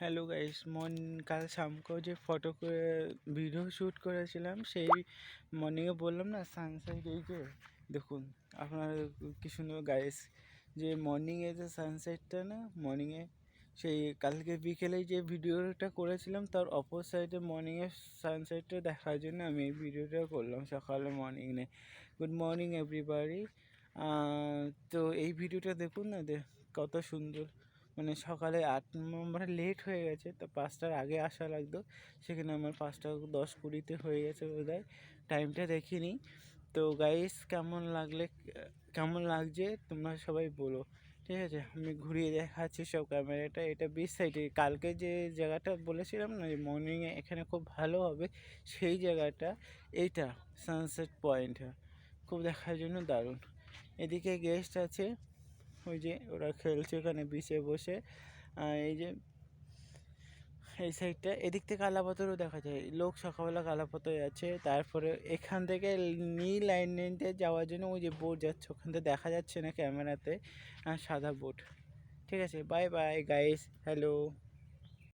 Hello guys, কাল শাম को যে ভিডিও শ্যুট করেছিলাম সেই মর্নিংয়ে বললাম না সানসেট এই যে দেখুন আপনারা কি সুন্দর গাইস, যে মর্নিংয়ে যে সানসেটটা না মর্নিংয়ে সেই কালকে বিকেলে যে ভিডিওটা করেছিলাম তার অপর সাইডে মর্নিংয়ে সানসেটটা দেখার জন্য আমি এই ভিডিওটা করলাম সকালে মর্নিংয়ে। Good morning everybody. তো এই ভিডিওটা দেখুন না, কত সুন্দর। মানে সকালে 8 নম্বরে লেট হয়ে গেছে, তো 5টার আগে আসা লাগতো, সেখানে আমার 5:10-20 হয়ে গেছে বোধহয়, টাইমটা দেখিনি। তো গাইস কেমন লাগছে তোমরা সবাই বলো, ঠিক আছে? আমি ঘুরিয়ে দেখাচ্ছি সব ক্যামেরাটা। এটা বিচ সাইডে কালকে যে জায়গাটা বলেছিলাম না যে মর্নিংয়ে এখানে খুব ভালো হবে, সেই জায়গাটা এইটা সানসেট পয়েন্টটা খুব দেখার জন্য দারুণ। এদিকে গেস্ট আছে, ওই যে ওরা খেলছে ওখানে বিচে বসে। এই যে এই সাইডটা এদিক থেকে কালাপাথরও দেখা যায়, লোক সকালবেলা কালাপাথরে আছে। তারপরে এখান থেকে নীল লাইনতে যাওয়ার জন্য ওই যে বোট যাচ্ছে, ওখান থেকে দেখা যাচ্ছে না ক্যামেরাতে, সাদা বোট। ঠিক আছে, বাই বাই গাইস, হ্যালো।